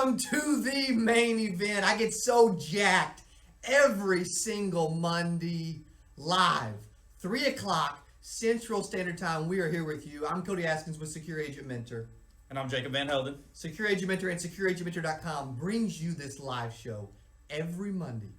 Welcome to the main event. I get so jacked every single Monday live, 3 o'clock Central Standard Time. We are here with you. I'm Cody Askins with Secure Agent Mentor. And I'm Jacob Van Helden. Secure Agent Mentor and SecureAgentMentor.com brings you this live show every Monday,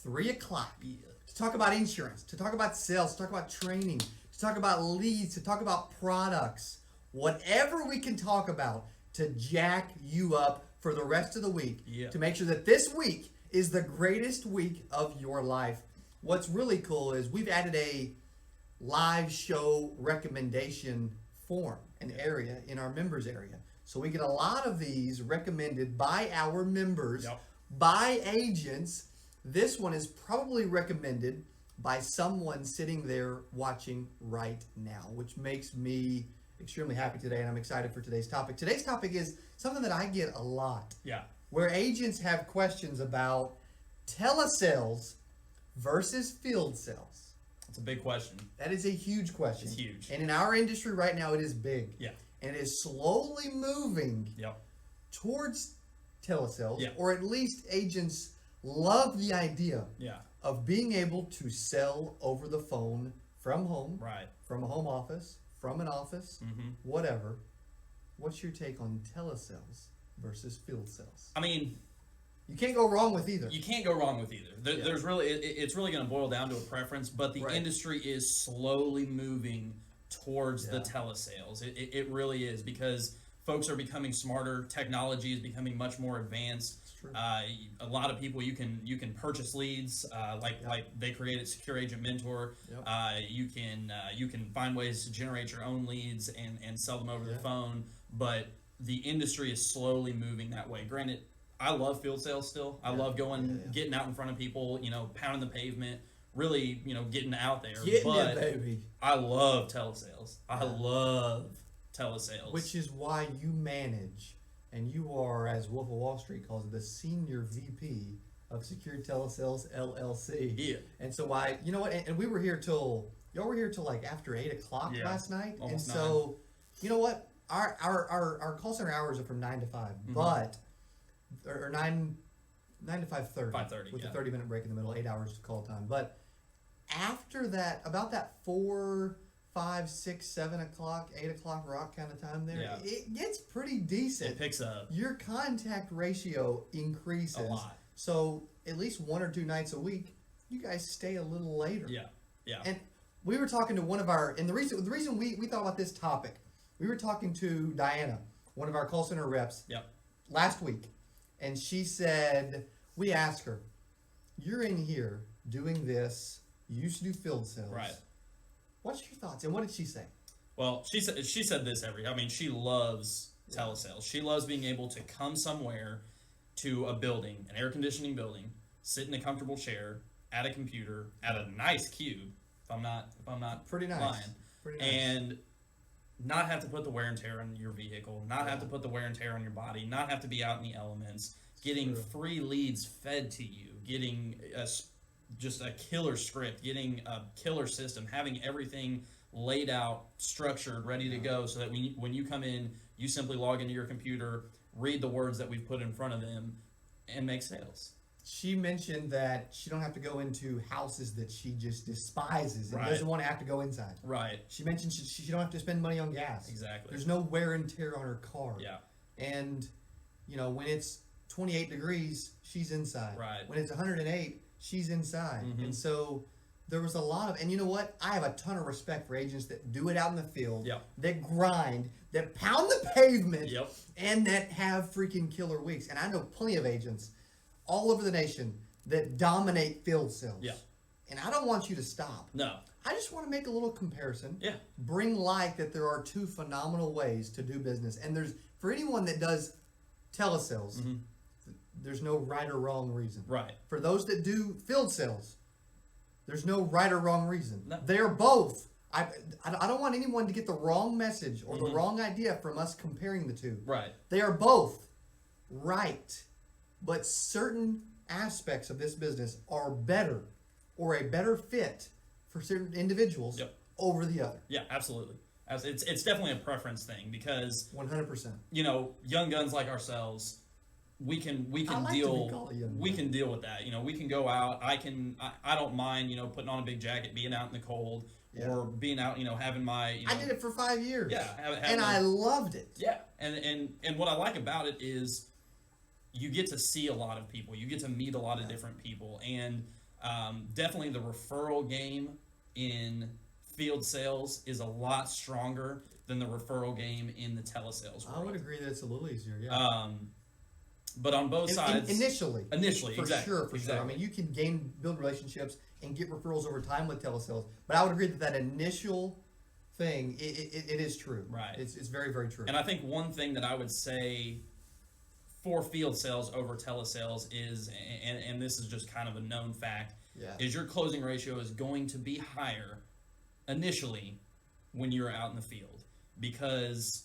3 o'clock, to talk about insurance, to talk about sales, to talk about training, to talk about leads, to talk about products, whatever we can talk about to jack you up for the rest of the week, to make sure that this week is the greatest week of your life. What's really cool is we've added a live show recommendation form, an area in our members area. So we get a lot of these recommended by our members, by agents. This one is probably recommended by someone sitting there watching right now, which makes me extremely happy today, and I'm excited for today's topic. Today's topic is something that I get a lot. Where agents have questions about telesales versus field sales. It's a big question. That is a huge question. It's huge. And in our industry right now, it is big. And it is slowly moving towards telesales, or at least agents love the idea of being able to sell over the phone from home, from a home office, from an office, whatever. What's your take on telesales versus field sales? I mean, you can't go wrong with either. You can't go wrong with either. There's really, it's really going to boil down to a preference, but the industry is slowly moving towards the telesales. It really is, because folks are becoming smarter. Technology is becoming much more advanced. A lot of people, you can purchase leads, like they created Secure Agent Mentor. You can find ways to generate your own leads and sell them over the phone. But the industry is slowly moving that way. Granted, I love field sales still. I love getting out in front of people, pounding the pavement, really, getting out there. But baby. I love telesales. I love telesales. Which is why you manage, and you are, as Wolf of Wall Street calls it, the senior VP of Secure Telesales LLC. And so you know what? And we were here y'all were here till like after 8 o'clock last night. Almost and so, you know what? Our call center hours are from 9 to 5, but or 9 to 5:30. 5:30 with a 30-minute break in the middle, 8 hours call time. But after that, about that 4, 5, 6, 7 o'clock, 8 o'clock rock kind of time there, it gets pretty decent. It picks up. Your contact ratio increases a lot. So at least 1 or 2 nights a week, you guys stay a little later. Yeah. And we were talking to one of our, and the reason we thought about this topic, we were talking to Diana, one of our call center reps, last week, and she said, we asked her, you're in here doing this, you used to do field sales. What's your thoughts? And what did she say? Well, she said this she loves telesales. She loves being able to come somewhere to a building, an air conditioning building, sit in a comfortable chair at a computer at a nice cube, if I'm not pretty nice. lying, pretty nice. And not have to put the wear and tear on your vehicle, not have to put the wear and tear on your body, not have to be out in the elements, getting free leads fed to you, getting just a killer script, getting a killer system, having everything laid out, structured, ready to go, so that when you come in, you simply log into your computer, read the words that we've put in front of them, and make sales. She mentioned that she don't have to go into houses that she just despises and doesn't want to have to go inside. She mentioned she don't have to spend money on gas. Exactly. There's no wear and tear on her car. And, when it's 28 degrees, she's inside. When it's 108, she's inside. And so there was a lot of, and you know what? I have a ton of respect for agents that do it out in the field, that grind, that pound the pavement, and that have freaking killer weeks. And I know plenty of agents all over the nation that dominate field sales. And I don't want you to stop. No. I just want to make a little comparison. Bring light that there are 2 phenomenal ways to do business. And for anyone that does telesales, there's no right or wrong reason. For those that do field sales, there's no right or wrong reason. No. They're both. I don't want anyone to get the wrong message or the wrong idea from us comparing the 2. They are both right. But certain aspects of this business are better or a better fit for certain individuals over the other. Absolutely. It's definitely a preference thing, because 100%. Young guns like ourselves, we I can like to be called a young man. can deal with that. We can go out. I don't mind putting on a big jacket, being out in the cold, Yeah. or being out having my I did it for 5 years. Yeah, and I loved it. Yeah, and what I like about it is you get to see a lot of people. You get to meet a lot of different people, and definitely the referral game in field sales is a lot stronger than the referral game in the telesales world. I would agree that it's a little easier. Yeah. But on both sides, initially, for exactly, sure. I mean, you can build relationships and get referrals over time with telesales. But I would agree that initial thing, it is true. Right. It's very, very true. And I think one thing that I would say for field sales over telesales is, and this is just kind of a known fact, is your closing ratio is going to be higher initially when you're out in the field, because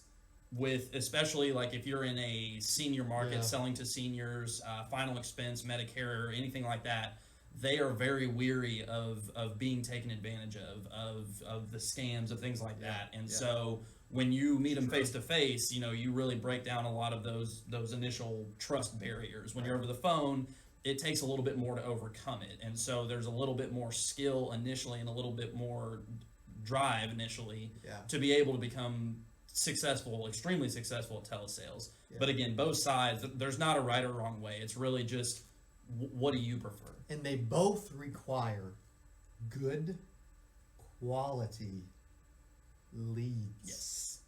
especially like if you're in a senior market selling to seniors, final expense, Medicare, or anything like that, they are very weary of being taken advantage of the scams, of things like that. And so when you meet them face to face, you really break down a lot of those initial trust barriers. When you're over the phone, it takes a little bit more to overcome it. And so there's a little bit more skill initially and a little bit more drive initially to be able to become successful, extremely successful at telesales. But again, both sides, there's not a right or wrong way. It's really just what do you prefer? And they both require good quality leads. Yes.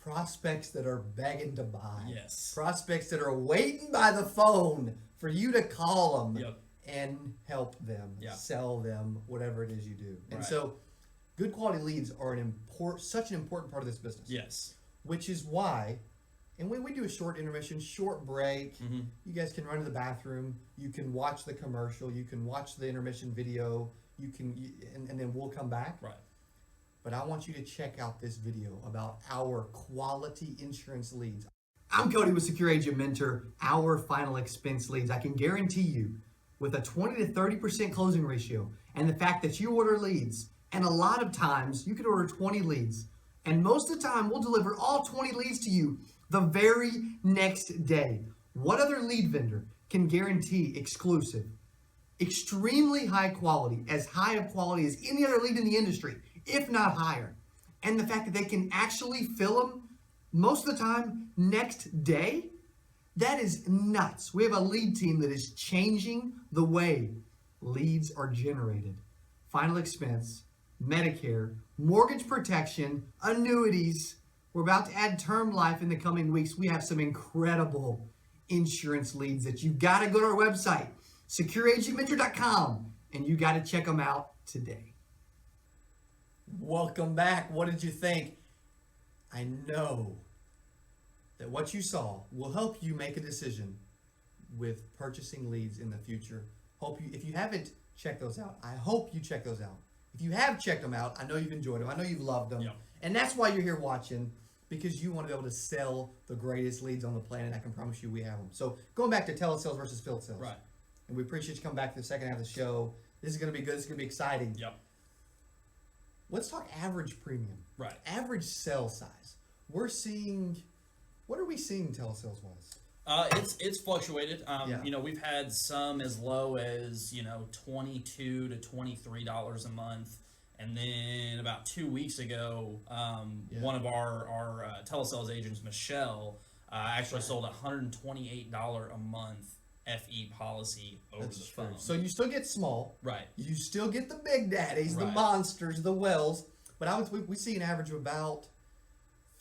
Prospects that are begging to buy. Yes. Prospects that are waiting by the phone for you to call them Yep. and help them, Yeah. sell them, whatever it is you do. And Right. so good quality leads are such an important part of this business. Yes. Which is why, and when we do a short intermission, short break, you guys can run to the bathroom, you can watch the commercial, you can watch the intermission video, and then we'll come back. Right. But I want you to check out this video about our quality insurance leads. I'm Cody with Secure Agent Mentor, our final expense leads. I can guarantee you, with a 20 to 30% closing ratio, and the fact that you order leads, and a lot of times you could order 20 leads, and most of the time we'll deliver all 20 leads to you the very next day. What other lead vendor can guarantee exclusive, extremely high quality, as high of quality as any other lead in the industry, if not higher? And the fact that they can actually fill them most of the time next day, that is nuts. We have a lead team that is changing the way leads are generated. Final expense, Medicare, mortgage protection, annuities. We're about to add term life in the coming weeks. We have some incredible insurance leads that you got to go to our website, secureagentmentor.com, and you got to check them out today. Welcome back. What did you think? I know that what you saw will help you make a decision with purchasing leads in the future. If you haven't checked those out, I hope you check those out. If you have checked them out, I know you've enjoyed them. I know you've loved them. Yep. And that's why you're here watching, because you want to be able to sell the greatest leads on the planet. I can promise you we have them. So going back to telesales versus field sales. Right. And we appreciate you coming back to the second half of the show. This is going to be good. This is going to be exciting. Yep. Let's talk average premium. Right. Average sale size. What are we seeing telesales wise? It's fluctuated. Yeah. We've had some as low as $22 to $23 a month, and then about 2 weeks ago, one of our telesales agents, Michelle, actually sold a $128 a month FE policy over the phone. So you still get small, Right. You still get the big daddies, the Right. monsters, the wells, but we see an average of about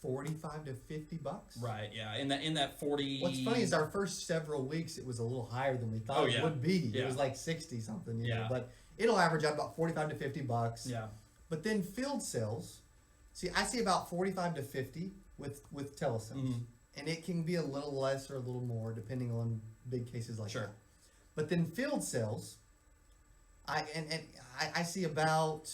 $45 to $50. Right. Yeah. In that 40. What's funny is our first several weeks it was a little higher than we thought it would be. Yeah. It was like 60 something, you know, Yeah. but it'll average out about $45 to $50. Yeah. But then field sales, I see about 45 to 50 with telesales, and it can be a little less or a little more depending on big cases like that. But then field sales, I see about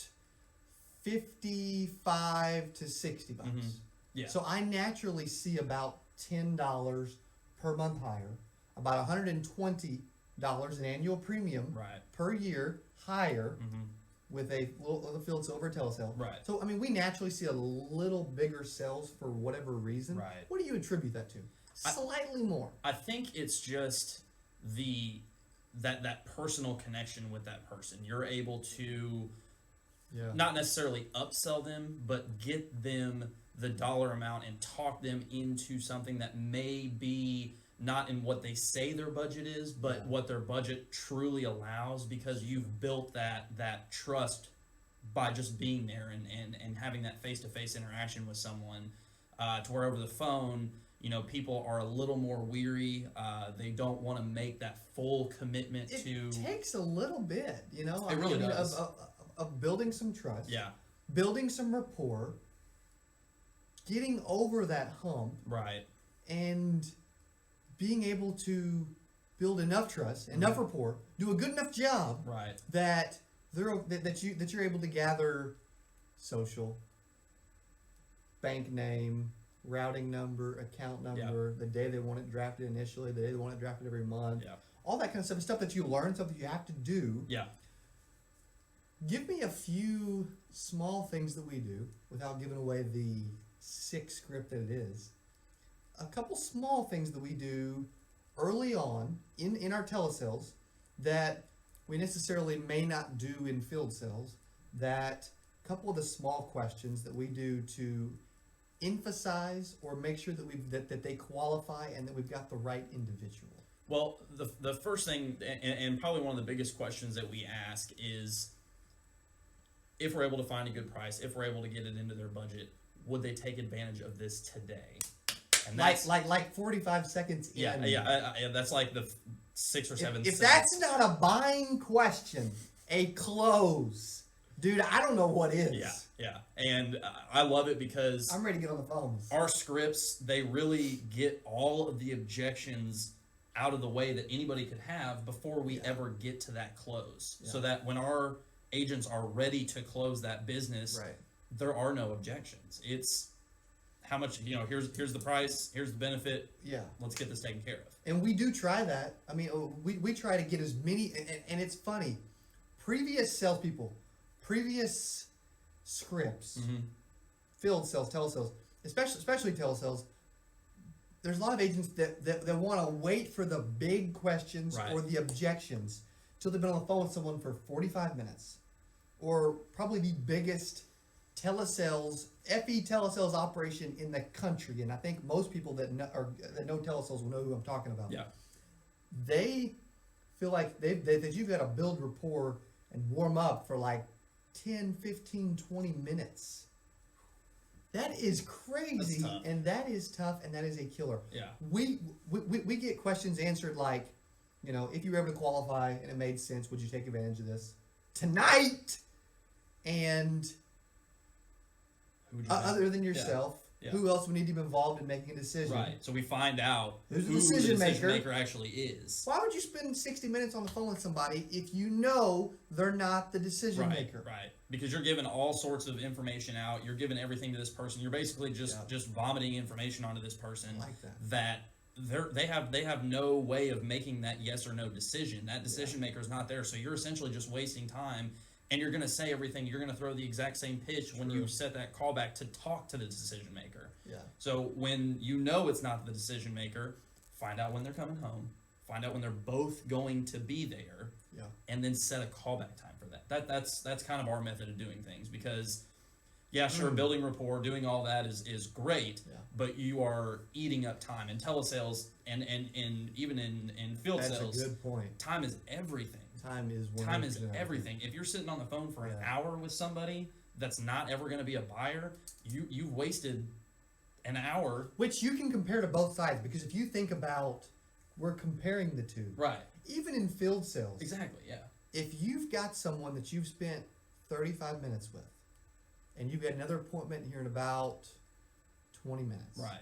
55 to $60. Yeah. So I naturally see about $10 per month higher, about $120 in annual premium Right. per year higher with a field sale over a telesale. Right. So, we naturally see a little bigger sales for whatever reason. Right. What do you attribute that to? slightly more. I think it's just that personal connection with that person. You're able to not necessarily upsell them, but get them the dollar amount and talk them into something that may be not in what they say their budget is, but what their budget truly allows, because you've built that trust by just being there and having that face-to-face interaction with someone, to where over the phone, people are a little more weary. They don't want to make that full commitment to. It takes a little bit, It really does. Of building some trust. Yeah. Building some rapport. Getting over that hump. Right. And being able to build enough trust, enough rapport, do a good enough job. Right. That you're able to gather social, bank name, routing number, account number, the day they want it drafted initially, the day they want it drafted every month, all that kind of stuff that you learn, stuff that you have to do. Yeah. Give me a few small things that we do without giving away the sick script that it is. A couple small things that we do early on in our telesales that we necessarily may not do in field sales, that a couple of the small questions that we do to emphasize or make sure that that they qualify and that we've got the right individual. Well, the first thing, and probably one of the biggest questions that we ask is, if we're able to find a good price, if we're able to get it into their budget, would they take advantage of this today? And that's like 45 seconds in. Yeah, that's like the 6 or 7 if that's not a buying question, a close. Dude, I don't know what is. Yeah. And I love it because I'm ready to get on the phones. Our scripts, they really get all of the objections out of the way that anybody could have before we ever get to that close. So that when our agents are ready to close that business, there are no objections. It's how much, here's the price, here's the benefit. Yeah. Let's get this taken care of. And we do try that. I mean, we try to get as many, and it's funny, previous salespeople, previous scripts, field sales, telesales, especially telesales, there's a lot of agents that want to wait for the big questions or the objections till they've been on the phone with someone for 45 minutes. Or probably the biggest telesales, FE telesales operation in the country. And I think most people that know telesales will know who I'm talking about. Yeah. They feel like that you've got to build rapport and warm up for like 10, 15, 20 minutes. That is crazy, and that is tough, and that is a killer. Yeah. We get questions answered like, if you were able to qualify and it made sense, would you take advantage of this tonight? And other than yourself, who else would need to be involved in making a decision? Right. So we find out who the decision maker actually is. Why would you spend 60 minutes on the phone with somebody if you know they're not the decision maker? Right. Because you're giving all sorts of information out. You're giving everything to this person. You're basically just vomiting information onto this person. I like that. They have no way of making that yes or no decision. That decision maker is not there. So you're essentially just wasting time. And you're going to say everything. You're going to throw the exact same pitch when you set that callback to talk to the decision maker. Yeah. So when it's not the decision maker, find out when they're coming home. Find out when they're both going to be there. Yeah. And then set a callback time for that. That's kind of our method of doing things, because building rapport, doing all that is great, but you are eating up time. In telesales and even in field sales, that's a good point. Time is everything. Time is everything. If you're sitting on the phone for an hour with somebody that's not ever going to be a buyer, you've wasted an hour. Which you can compare to both sides, because if you think about, we're comparing the two. Right. Even in field sales. Exactly, yeah. If you've got someone that you've spent 35 minutes with, and you've got another appointment here in about 20 minutes. Right.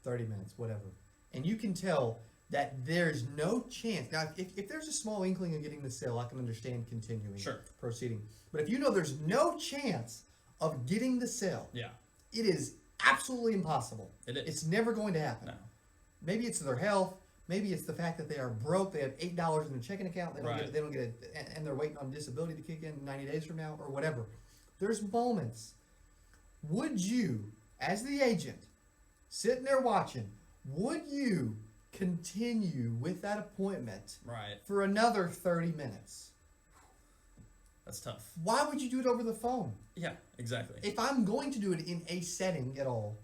30 minutes, whatever. And you can tell that there's no chance. Now, if there's a small inkling of getting the sale, I can understand continuing, proceeding. But if you know there's no chance of getting the sale, it is absolutely impossible. It is. It's never going to happen. No. Maybe it's their health. Maybe it's the fact that they are broke. They have $8 in their checking account. They don't get it, and they're waiting on disability to kick in 90 days from now, or whatever. There's moments. Would you, as the agent, sitting there watching, would you continue with that appointment Right. for another 30 minutes? That's tough. Why would you do it over the phone? Yeah, exactly. If I'm going to do it in a setting at all,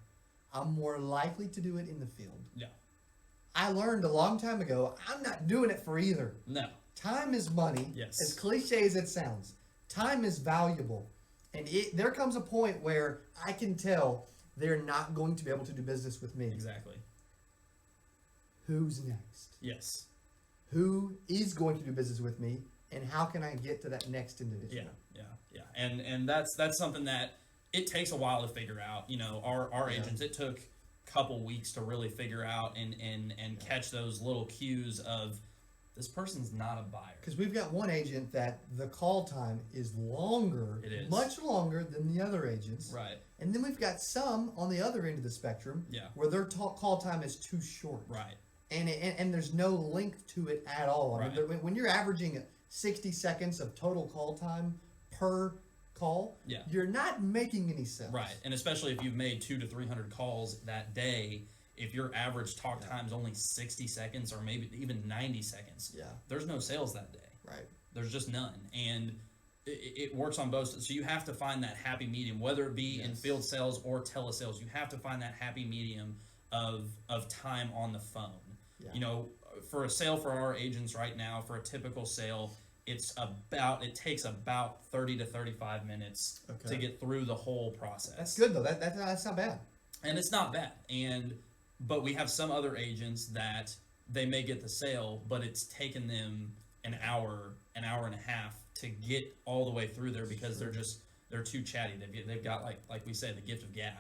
I'm more likely to do it in the field. Yeah. I learned a long time ago, I'm not doing it for either. No. Time is money. Yes. As cliche as it sounds, time is valuable. And there comes a point where I can tell they're not going to be able to do business with me. Exactly. Who's next? Yes. Who is going to do business with me? And how can I get to that next individual? Yeah. And that's something that it takes a while to figure out. You know, our agents, it took a couple weeks to really figure out and catch those little cues of this person's not a buyer. Because we've got one agent that the call time is longer, It is. much longer than the other agents. Right. And then we've got some on the other end of the spectrum where their call time is too short. Right. And there's no length to it at all. I mean, Right. when you're averaging 60 seconds of total call time per call, you're not making any sense. Right. And especially if you've made 200 to 300 calls that day, if your average talk time is only 60 seconds or maybe even 90 seconds, there's no sales that day. Right. There's just none. And it works on both. So you have to find that happy medium, whether it be in field sales or telesales. You have to find that happy medium of time on the phone. Yeah. You know, for a sale for our agents right now, for a typical sale, it takes about 30 to 35 minutes to get through the whole process. That's good though. That's not bad. And it's not bad. But we have some other agents that they may get the sale, but it's taken them an hour and a half to get all the way through there because they're too chatty. They've got like we say, the gift of gab.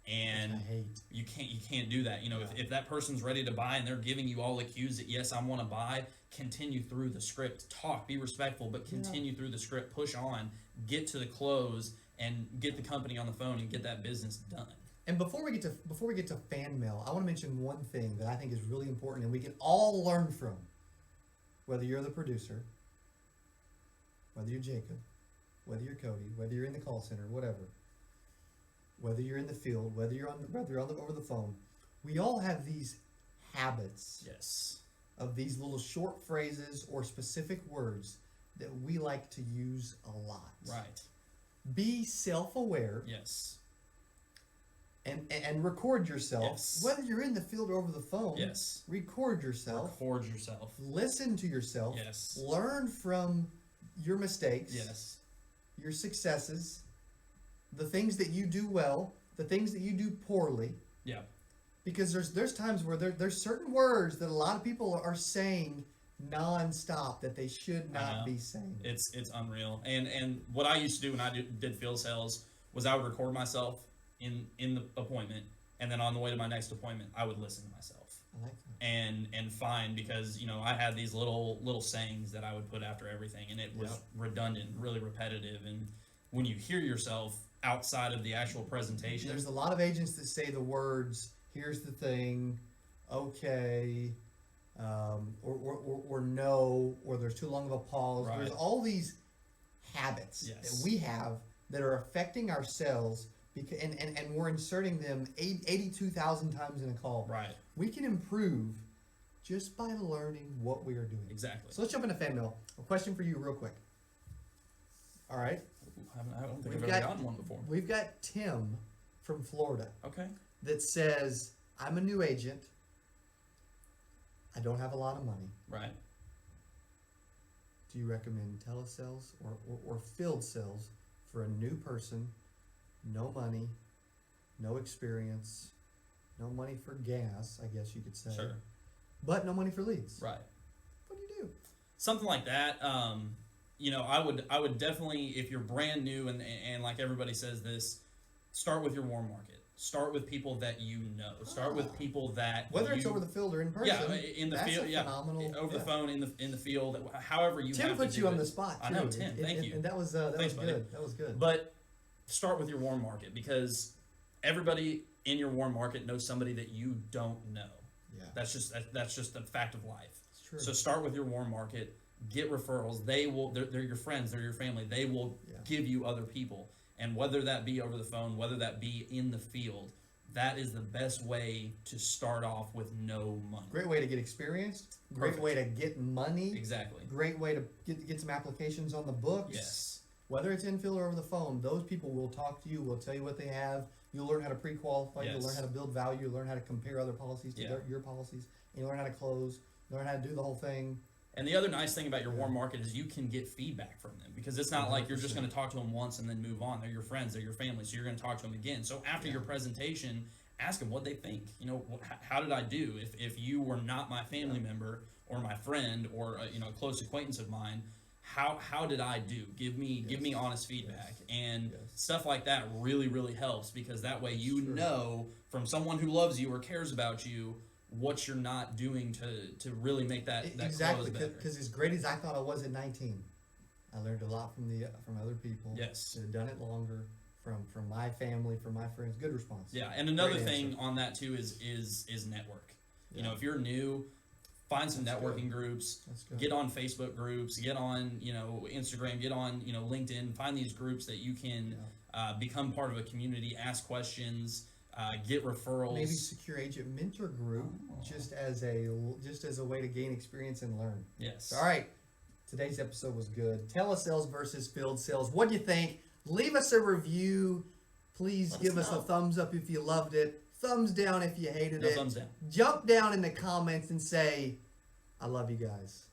And you can't do that. You know, if that person's ready to buy and they're giving you all the cues that yes, I want to buy, continue through the script. Talk, be respectful, but continue through the script. Push on, get to the close, and get the company on the phone and get that business done. And before we get to fan mail, I want to mention one thing that I think is really important and we can all learn from. Whether you're the producer, whether you're Jacob, whether you're Cody, whether you're in the call center, whatever. Whether you're in the field, whether you're over the phone, we all have these habits. Yes. Of these little short phrases or specific words that we like to use a lot. Right. Be self-aware. Yes. And record yourself. Yes. Whether you're in the field or over the phone. Yes. Record yourself. Record yourself. Listen to yourself. Yes. Learn from your mistakes. Yes. Your successes. The things that you do well, the things that you do poorly. Yeah. Because there's times where there's certain words that a lot of people are saying nonstop that they should not be saying. It's unreal. And what I used to do when I did field sales was I would record myself in the appointment, and then on the way to my next appointment, I would listen to myself. I like that. And find, because I had these little sayings that I would put after everything, and it was redundant, really repetitive. And when you hear yourself outside of the actual presentation, there's a lot of agents that say the words, here's the thing, okay, or no, or there's too long of a pause. Right. There's all these habits that we have that are affecting our sales, and we're inserting them 82,000 times in a call. Right. We can improve just by learning what we are doing. Exactly. So let's jump into fan mail. A question for you real quick. All right. I don't think I've ever gotten one before. We've got Tim from Florida. Okay. That says, I'm a new agent. I don't have a lot of money. Right. Do you recommend telesales or field sales for a new person? No money, no experience, no money for gas, I guess you could say. Sure. But no money for leads. Right. What do you do? Something like that. I would definitely, if you're brand new and like everybody says this, start with your warm market. Start with people that you know. Start with people that whether it's over the field or in person. Yeah, in the field. Phenomenal. Over the phone, in the field. However you. Tim have put to you do on it. the spot. I know, Tim. Thank you. And that was Thanks, good. buddy. That was good. But start with your warm market, because everybody in your warm market knows somebody that you don't know. Yeah. That's just a fact of life. It's true. So start with your warm market. Get referrals. They're your friends. They're your family. They will give you other people. And whether that be over the phone, whether that be in the field, that is the best way to start off with no money. Great way to get experienced. Great Perfect. way to get money. Exactly. Great way to get some applications on the books. Yes. Whether it's in field or over the phone, those people will talk to you, will tell you what they have. You'll learn how to pre-qualify. Yes. You'll learn how to build value. You'll learn how to compare other policies to your policies. And you'll learn how to close. Learn how to do the whole thing. And the other nice thing about your warm market is you can get feedback from them, because it's not like you're just going to talk to them once and then move on. They're your friends, they're your family, so you're going to talk to them again. So after your presentation, ask them what they think. You know, how did I do? If you were not my family member or my friend or a close acquaintance of mine, how did I do? Give me honest feedback. And stuff like that really helps, because that way you know from someone who loves you or cares about you what you're not doing to really make that exactly, close better. because as great as I thought I was at 19, I learned a lot from other people. Yes. That have done it longer, from my family, from my friends. Good response. Yeah, and another Great thing answer. on that too is network. You know, if you're new, find some networking groups. That's good. Get on Facebook groups. Get on Instagram. Get on LinkedIn. Find these groups that you can become part of a community. Ask questions. Get referrals. Maybe secure agent mentor group, just as a way to gain experience and learn. Yes. All right. Today's episode was good. Telesales versus field sales. What do you think? Leave us a review. Please give us a thumbs up if you loved it. Thumbs down if you hated it. Thumbs down. Jump down in the comments and say, I love you guys.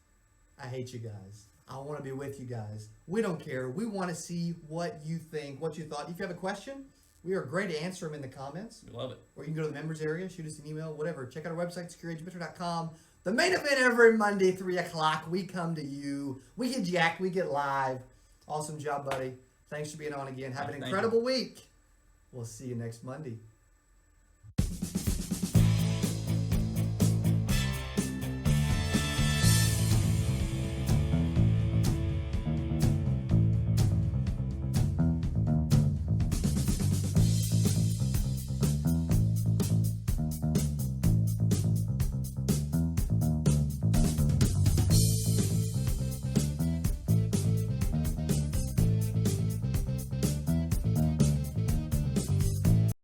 I hate you guys. I want to be with you guys. We don't care. We want to see what you think, what you thought. If you have a question, we are great to answer them in the comments. We love it. Or you can go to the members area, shoot us an email, whatever. Check out our website, secureagentmentor.com. The main event every Monday, 3 o'clock. We come to you. We get jacked. We get live. Awesome job, buddy. Thanks for being on again. Have an incredible week. We'll see you next Monday.